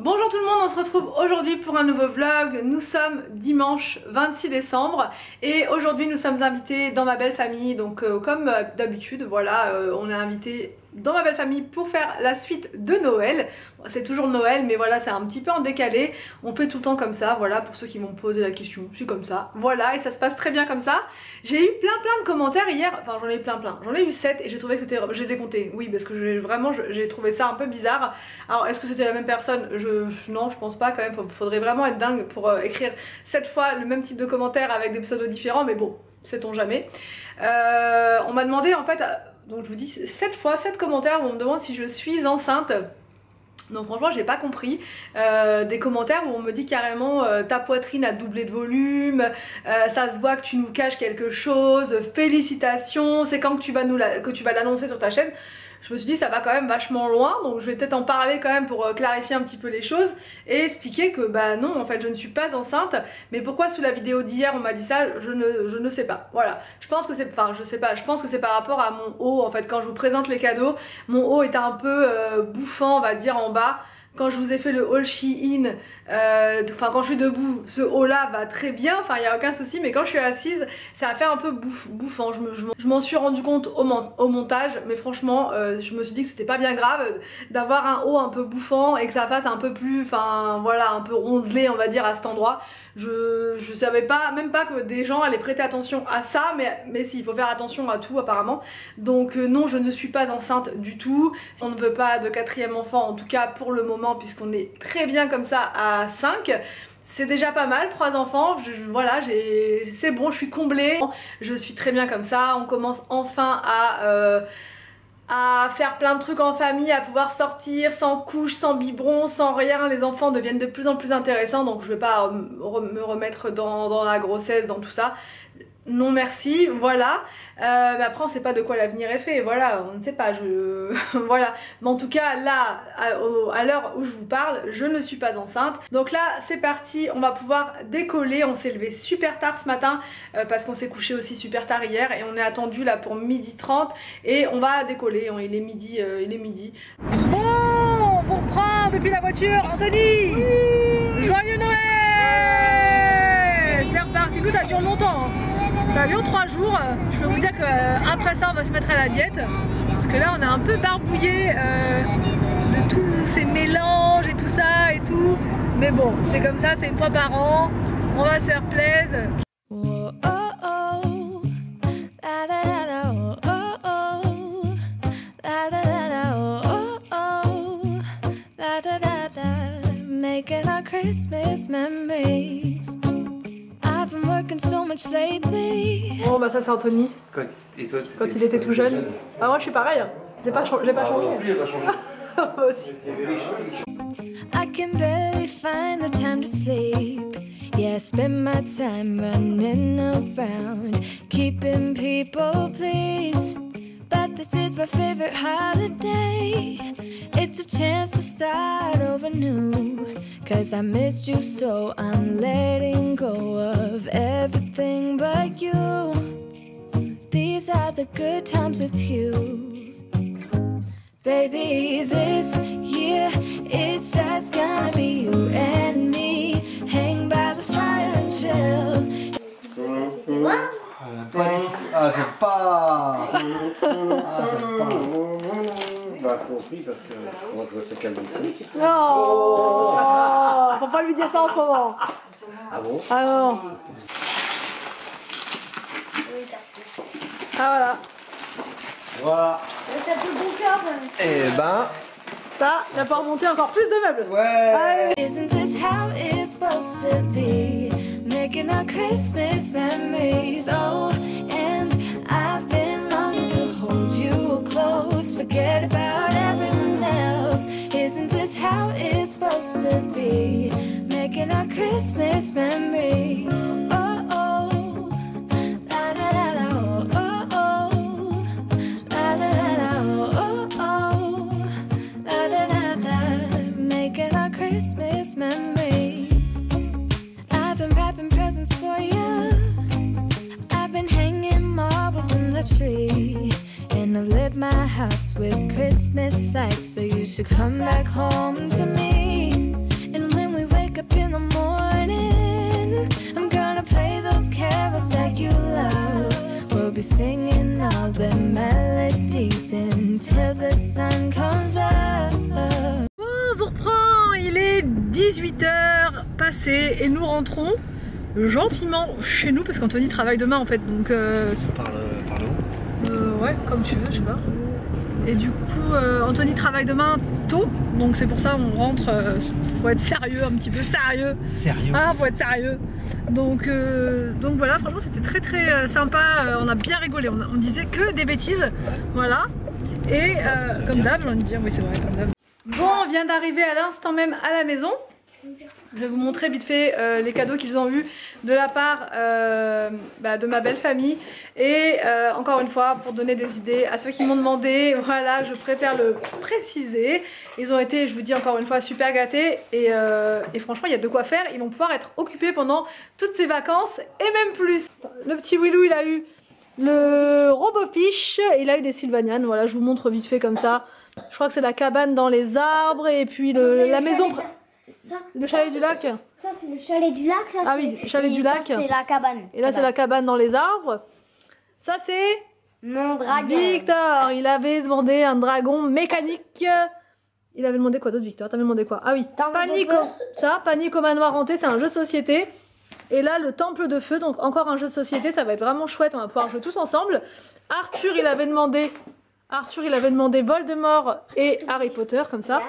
Bonjour tout le monde, on se retrouve aujourd'hui pour un nouveau vlog. Nous sommes dimanche 26 décembre et aujourd'hui nous sommes invités dans ma belle famille. Donc comme d'habitude, voilà, on est invités dans ma belle famille pour faire la suite de Noël. Bon, c'est toujours Noël mais voilà, c'est un petit peu en décalé. On fait tout le temps comme ça, voilà, pour ceux qui m'ont posé la question, c'est comme ça. Voilà, et ça se passe très bien comme ça. J'ai eu plein de commentaires hier, enfin j'en ai eu plein. J'en ai eu 7 et j'ai trouvé que c'était... Je les ai comptés, oui, parce que j'ai trouvé ça un peu bizarre. Alors est-ce que c'était la même personne? Non, je pense pas quand même, faudrait vraiment être dingue pour écrire 7 fois le même type de commentaires avec des pseudos différents, mais bon, sait-on jamais. On m'a demandé en fait, donc je vous dis 7 fois, 7 commentaires où on me demande si je suis enceinte. Donc franchement j'ai pas compris, des commentaires où on me dit carrément ta poitrine a doublé de volume, ça se voit que tu nous caches quelque chose, félicitations, c'est quand que tu vas l'annoncer sur ta chaîne. Je me suis dit ça va quand même vachement loin, donc je vais peut-être en parler quand même pour clarifier un petit peu les choses et expliquer que bah non, en fait je ne suis pas enceinte. Mais pourquoi sous la vidéo d'hier on m'a dit ça, je ne sais pas. Voilà, je pense que c'est, enfin je sais pas, je pense que c'est par rapport à mon haut. En fait quand je vous présente les cadeaux, mon haut est un peu bouffant, on va dire, en bas. Quand je vous ai fait le haul Shein, enfin quand je suis debout, ce haut là va très bien, enfin il n'y a aucun souci, mais quand je suis assise, ça a fait un peu bouffant. Je m'en suis rendu compte au montage, mais franchement, je me suis dit que c'était pas bien grave d'avoir un haut un peu bouffant et que ça fasse un peu plus, enfin voilà, un peu rondelé on va dire à cet endroit. Je savais pas, même pas que des gens allaient prêter attention à ça, mais si, il faut faire attention à tout apparemment. Donc non, je ne suis pas enceinte du tout. On ne veut pas de 4e enfant, en tout cas pour le moment, puisqu'on est très bien comme ça à 5. C'est déjà pas mal, 3 enfants, voilà, c'est bon, je suis comblée. Je suis très bien comme ça, on commence enfin à faire plein de trucs en famille, à pouvoir sortir sans couche, sans biberon, sans rien. Les enfants deviennent de plus en plus intéressants, donc je vais pas me remettre dans la grossesse, dans tout ça. Non merci, voilà. Mais après on sait pas de quoi l'avenir est fait, voilà, on ne sait pas, voilà. Mais en tout cas là, à l'heure où je vous parle, je ne suis pas enceinte. Donc là c'est parti, on va pouvoir décoller. On s'est levé super tard ce matin parce qu'on s'est couché aussi super tard hier et on est attendu là pour 12h30 et on va décoller, il est midi, Bon, on vous reprend depuis la voiture, Anthony. Oui. Joyeux Noël. C'est reparti, nous ça dure longtemps hein. Ça dure 3 jours, je peux vous dire qu'après ça on va se mettre à la diète parce que là on est un peu barbouillé de tous ces mélanges et tout ça et tout, mais bon c'est comme ça, c'est une fois par an, on va se faire plaisir. Making our Christmas memories. I've been working so much lately. Bon bah ça c'est Anthony. Et toi, quand il était tout jeune. Ah moi je suis pareil, hein. J'ai pas changé. Moi aussi. I can barely find the time to sleep. Yeah, I spend my time running around, keeping people pleased. But this is my favorite holiday. It's a chance to start over new. Cause I missed you so I'm letting go of everything but you. These are the good times with you. Baby, this year it's just gonna be you and me. Hang by the fire and chill. Ah, j'aime pas. Bah, compris parce que moi je veux se calmer ici. Non, faut pas lui dire ça en ce moment. Ah bon? Ah non. Ah voilà. Voilà. Ça fait bon cœur. Et ben. Ça, il va pas remonter encore plus de meubles. Ouais. Allez. Isn't this how it's supposed to be? Making our Christmas memories. Oh, and I've been longing to hold you close. Forget about everyone else. Isn't this how it's supposed to be? Making our Christmas memories. Oh, oh, la da da da, oh, oh, la da da da, oh, oh, la da da da. Making our Christmas memories. I've been wrapping presents for you. I've been hanging marbles in the tree. And I've lit my house with Christmas lights. So you should come back home to me. 18h passées et nous rentrons gentiment chez nous parce qu'Anthony travaille demain en fait, donc Par le haut. ouais, comme tu veux, je sais pas. Et du coup Anthony travaille demain tôt, donc c'est pour ça on rentre, faut être sérieux, un petit peu sérieux. Sérieux? Ah, faut être sérieux. Donc voilà, franchement c'était très sympa, on a bien rigolé, on disait que des bêtises, voilà. Et comme d'hab, j'ai envie de dire, oui c'est vrai, comme d'hab. Bon, on vient d'arriver à l'instant même à la maison. Je vais vous montrer vite fait les cadeaux qu'ils ont eu de la part de ma belle famille. Et encore une fois, pour donner des idées à ceux qui m'ont demandé, voilà, je préfère le préciser. Ils ont été, je vous dis encore une fois, super gâtés. Et franchement, il y a de quoi faire. Ils vont pouvoir être occupés pendant toutes ces vacances et même plus. Le petit Willou, il a eu le Robofish. Il a eu des Sylvanian. Voilà, je vous montre vite fait comme ça. Je crois que c'est la cabane dans les arbres. Et puis la maison... Ça, le chalet du lac. Ça c'est le chalet du lac. Ça, ah oui, le chalet du lac. C'est la cabane. Et là c'est la cabane dans les arbres. Ça c'est mon dragon. Victor. Il avait demandé un dragon mécanique. Il avait demandé quoi d'autre, Victor? T'avais demandé quoi? Ah oui, Panique au manoir hanté, c'est un jeu de société. Et là le temple de feu, donc encore un jeu de société, ça va être vraiment chouette, on va pouvoir jouer tous ensemble. Arthur il avait demandé Voldemort et Harry Potter comme ça.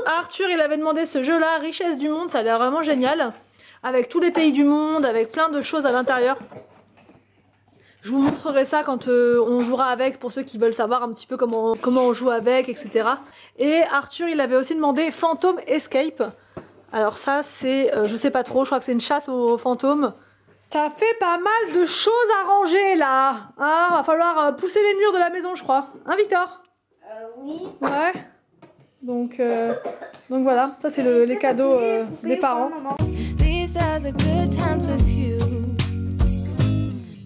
Arthur il avait demandé ce jeu là, Richesse du monde, ça a l'air vraiment génial, avec tous les pays du monde, avec plein de choses à l'intérieur. Je vous montrerai ça quand on jouera avec, pour ceux qui veulent savoir un petit peu comment on joue avec, etc. Et Arthur il avait aussi demandé Phantom Escape. Alors ça c'est, je sais pas trop, je crois que c'est une chasse aux fantômes. Ça fait pas mal de choses à ranger là, hein, va falloir pousser les murs de la maison je crois, hein Victor? Oui. Ouais. Donc voilà, ça c'est les cadeaux des parents. These are the good times with you.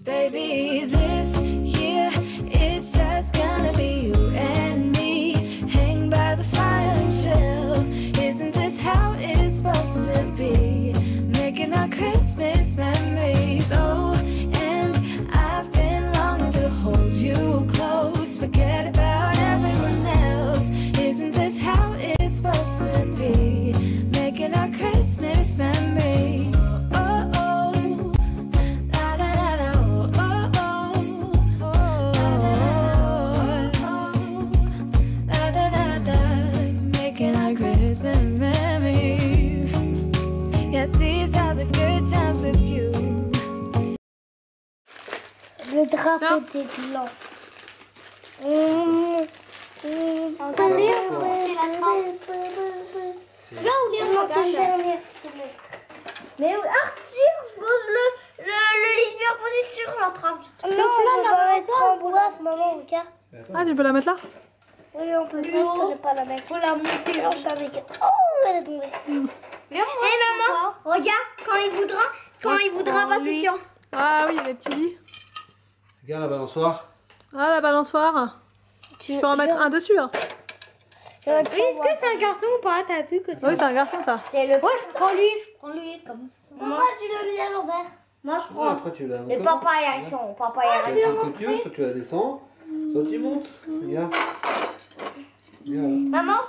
Baby, this here is just gonna be you and me. Hang by the fire and chill. Isn't this how it's supposed to be? Making our Christmas memories. Oh, and I've been longing to hold you close. Forget about everyone else. Isn't this how it's supposed to be? Making our Christmas memories. Oh, oh, la da da da, oh, oh, oh, la da da da. Making our Christmas memories. Yes, these are the good times with you. Le drapeau des blancs. Attendez, c'est la trappe. Là où les regarde. Mais Arthur, je pose le livre posé sur la trappe. Non, on va mettre en bois, maman, regarde. Ah tu peux la mettre là? Oui, on peut presque ne pas la mettre. Faut la monter. Alors, je suis avec... Oh, elle est tombée. Et maman, regarde, quand il voudra passer sur... Ah oui, il y a les petits lits. Regarde la balançoire. Ah la balançoire. Tu peux en mettre un dessus hein. Oui, est-ce que c'est un garçon ou pas? T'as vu que c'est... Oui c'est un garçon ça. C'est le... Ouais, je prends lui comme ça. Pourquoi tu l'as mis à l'envers? Moi je prends... Après tu la Le papa et Action, papa et Action. Soit tu la descends, soit tu montes. Regarde. Regarde. Maman?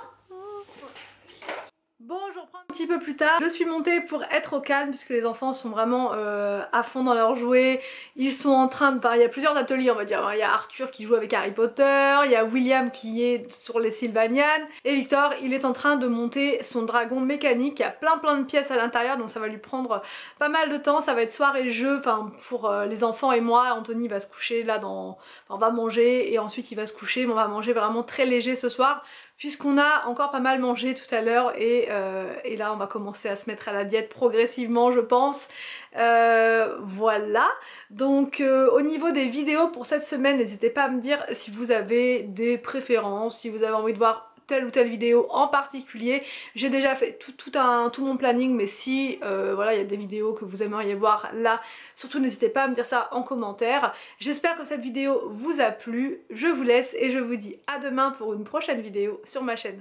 Bon, je reprends un petit peu plus tard. Je suis montée pour être au calme puisque les enfants sont vraiment à fond dans leurs jouets. Ils sont en train de... il y a plusieurs ateliers on va dire. Il y a Arthur qui joue avec Harry Potter, il y a William qui est sur les Sylvanian et Victor il est en train de monter son dragon mécanique. Il y a plein de pièces à l'intérieur donc ça va lui prendre pas mal de temps. Ça va être soirée jeu, enfin pour les enfants et moi. Anthony va se coucher là dans... on va manger et ensuite il va se coucher mais on va manger vraiment très léger ce soir. Puisqu'on a encore pas mal mangé tout à l'heure et là on va commencer à se mettre à la diète progressivement je pense. Voilà, donc au niveau des vidéos pour cette semaine, n'hésitez pas à me dire si vous avez des préférences, si vous avez envie de voir telle ou telle vidéo en particulier. J'ai déjà fait tout mon planning mais si voilà il y a des vidéos que vous aimeriez voir là, surtout n'hésitez pas à me dire ça en commentaire. J'espère que cette vidéo vous a plu, je vous laisse et je vous dis à demain pour une prochaine vidéo sur ma chaîne.